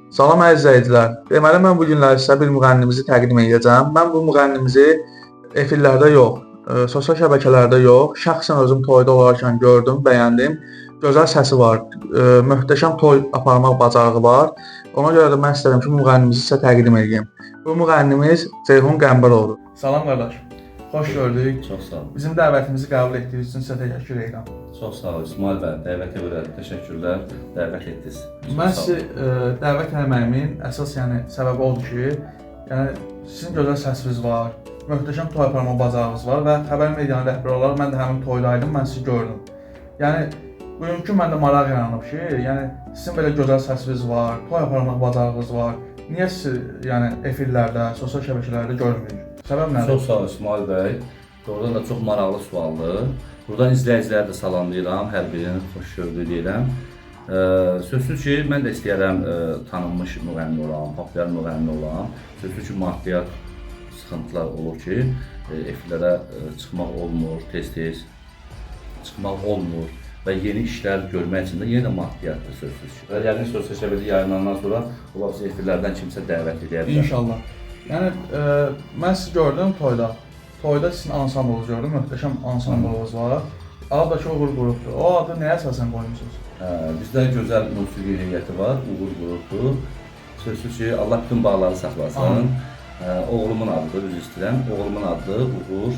Salam əziz izləyicilər. Deməli mən bu günlər sizə bir müğənnimizi təqdim edəcəm. Mən bu müğənnimizi efirlərdə yox, sosial şəbəkələrdə yox, şəxsən özüm toyda olarkən gördüm, bəyəndim. Gözəl səsi var, möhtəşəm toy aparmaq bacarığı var. Ona görə də mən istədim ki, bu müğənnimizi sizə təqdim edeyim. Bu müğənnimiz Ceyhun Qəmbəroğlu. Salam qardaş. Xoş gördük. Çox sağ olun. Bizim dəvətimizi qəbul etdiyiniz üçün sizə təşəkkür edirəm. Çox sağ olun İsmail bəy. Dəvətə görə təşəkkürlər. Dəvət etdiniz. Mən sizi dəvət etməyimin əsas səbəbi odur ki, sizin gözəl səsiniz var, möhtəşəm toy aparma bacarığınız var və xəbər medianın rəhbəri olaraq mən də həmin toydaydım, mən sizi gördüm. Bugünkü məndə maraq yaranıb ki, sizin belə gözəl səsiniz var, toy aparmaq bacarığınız var. Niyə sizi efirlərdə, sosial şəbəkələrdə görmürük? Səbəb nədir? Çox sağ olun İsmail bəy. Doğrudan da çox maraqlı sualdır. Buradan izləyiciləri də salamlayıram, hər birini xoş gördük deyirəm. Sözsüz ki, mən də istəyərəm tanınmış müğənni olam, populyar müğənni olam. Sözsüz ki, maddiyyat sıxıntılar olur ki, efirlərə çıxmaq olmur, tez-tez çıxmaq olmur və yeni işlər görmək üçün də yenə də maddiyyatdır sözsüz ki. Yəni sosial şəbəkədə yayınlanandan sonra olası efirlərdən kimsə dəvət edə bilər. İnşallah. Mən sizi gördüm toyda. Toyda sizin ansamblınız gördüm, möhtəşəm ansamblınız var. Adı da ki, Uğur qrupdur. O adı nəyə əsasən qoymusunuz? Bizdə gözəl musiqi heyəti var, Uğur qrupu. Sözsüz ki, Allah bütün bağları saxlasın. Oğlumun adıdır, üzr istəyirəm. Oğlumun adı Uğur.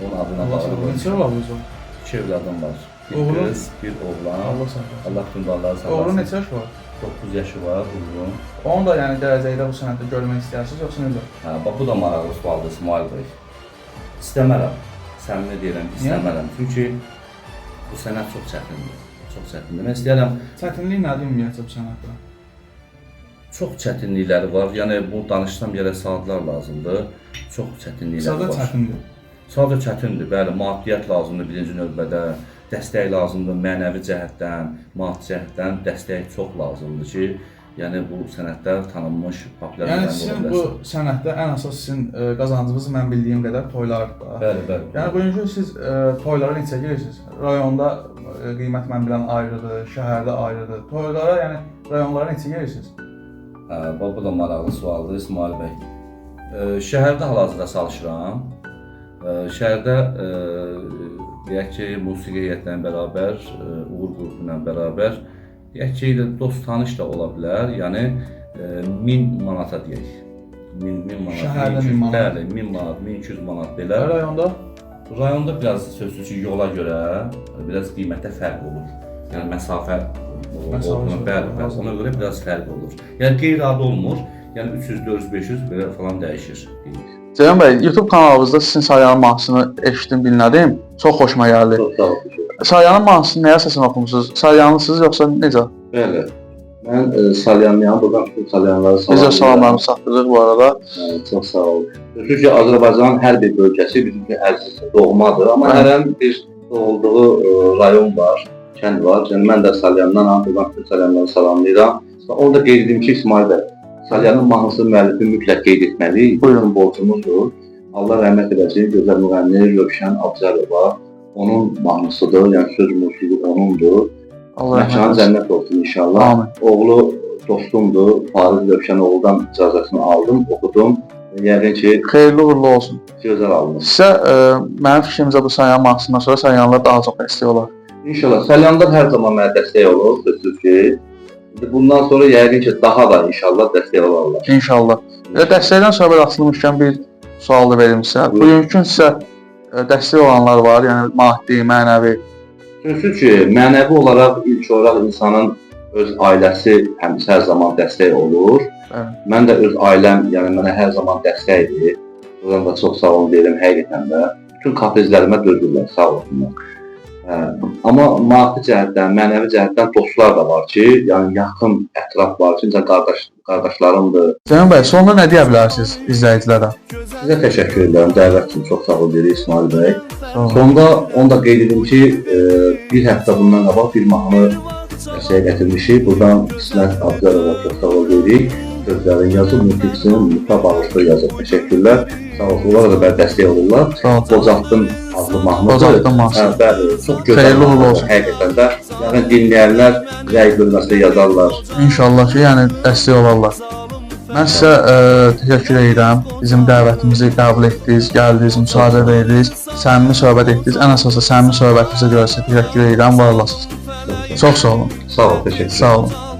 Onun adına bağlı qoymuş. Neçə oğlunuz var? 2 övladım var. Bir qız, bir oğlan. Allah saxlasın. Allah bütün bağları saxlasın. Oğlun neçə yaşı var? 9 yaşı var, Uğurun. Onu da dərəcədə bu sənətdə görmək istəyirsiniz, yoxsa necə? Bu da maraqlı sualdır İsmail bəy. İstəmərəm, səmimi deyirəm ki, istəmərəm. Çünki bu sənət çox çətindir. Çox çətindir. Mən istəyərəm... Çətinlik nədir ümumiyyətlə bu sənətdə? Çox çətinlikləri var. Yəni, bu danışsam yerə saatlar lazımdır. Çox çətinlikləri var. Sadəcə çətindir. Sadəcə çətindir, bəli. Maddiyyat lazımdır birinci növbədə. Dəstək lazımdır mənəvi cəhətdən, maddi cəhətdən dəstək çox lazımdır ki, yəni bu sənətdə tanınmış, populyar müğənni ola biləsin. Sizin bu sənətdə ən əsas sizin qazancınız mən bildiyim qədər toylardır. Bəli, bəli. Bugünkü siz toylara neçə girirsiniz? Rayonda qiymət mən bilən ayrıdır, şəhərdə ayrıdır. Toylara, rayonlara neçə girirsiniz? Bu da maraqlı sualdır İsmail bəy. Şəhərdə hal-hazırda çalışıram. Şəhərdə deyək ki, musiqi heyətlə bərabər, Uğur qrupu ilə bərabər, deyək ki, dost tanış da ola bilər, yəni 1000 manata deyək. 1000 manat. Şəhərdə 1000 manat? Bəli, 1000 manat, 1200 manat belə. Rayonda? Rayonda biraz sözsüz ki, yola görə biraz qiymətdə fərq olur. Yəni məsafə olduğuna, bəli, ona görə biraz fərq olur. Yəni qeyri-adi olmur, yəni 300, 400, 500 belə falan dəyişir. Ceyhun bəy, YouTube kanalınızda sizin Salyanın mahnısını eşitdim, dinlədim. Çox xoşuma gəldi. Çox sağ olun. Salyanın mahnısını nəyə əsasən oxumusunuz? Salyanlısınız yoxsa necə? Bəli. Mən Salyanlıyam, buradan bütün Salyanları Bizə salamlarımızı çatdırırıq bu arada. Çox sağ olun. Çünki Azərbaycanın hər bir bölgəsi bizim əziz doğmadır, amma hərən bir olduğu rayon var, kənd var. Yəni mən də Salyandanam, buradan bütün Salyanları salamlayıram. Orada qeyd edim ki, İsmail bəy, Salyanın mahnısı müəllifi mütləq qeyd etməliyik. Buyurun, borcumuzdur. Allah rəhmət edəcək, gözəl müğənni Rövşən Abcarova. Onun mahnısıdır, yəni söz musiqi onundur. Məkanı cənnət olsun inşallah. Amin. Oğlu dostumdur, Fariz Rövşənoğlu'dan icazəsini aldım, oxudum. Yəqin ki, Xeyirli uğurlu olsun. Gözəl aldım. Sizə mənim fikrimcə bu Salyan mahnısından sonra Salyanlar daha çox dəstək olar. İnşallah. Salyanlar hər zaman mənə dəstək olur, sözsüz ki. Bundan sonra yəqin ki, daha da inşallah dəstək olarlar. İnşallah. Dəstəkdən sonra açılmışkən bir sual da verim sizə. Bugünkü sizə dəstək olanlar var, yəni maddi, mənəvi. Sözsüz ki, mənəvi olaraq ilk olaraq insanın öz ailəsi həmişə hər zaman dəstək olur. Mən də öz ailəm, yəni mənə hər zaman dəstəkdir. Buradan da çox sağ olun deyirəm, həqiqətən də. Bütün kaprizlərimə dözürlər, sağ olsunlar. Amma maddi cəhətdən, mənəvi cəhətdən dostlar da var ki, yəni yaxın ətraf var ki, qardaşlarımdır. Ceyhun bəy, sonunda nə deyə bilərsiniz izləyicilərə? Sizə təşəkkür edirəm, dəvət üçün çox sağ olun deyirik İsmail bəy. Sonda onu da qeyd edim ki, bir həftə bundan qabaq bir mahnı gətirmişik. Buradan İsmət Abcarova çox sağ olun deyirik. Sözlərin yazıb, musiqisini Mutlaq Bağışlı yazıb. Təşəkkürlər. Sağ olsun, onlara da bəli dəstək olurlar. Qocaqdım adlı mahnıdır. Qocaqdım mahnısı. Bəli, çox gözəl mahnıdır. Həqiqətən də. Yəni dinləyənlər rəy bölməsinə yazarlar. İnşallah ki, yəni dəstək olarlar. Mən sizə təşəkkür edirəm. Bizim dəvətimizi qəbul etdiniz, gəldiniz, müsahidə verdiniz, səmimi söhbət etdiniz. Ən əsası səmimi söhbətinizə görə sizə təşəkkür edirəm. Var olasınız. Çox sağ olun. Sağ ol, təşəkkür. Sağ olun.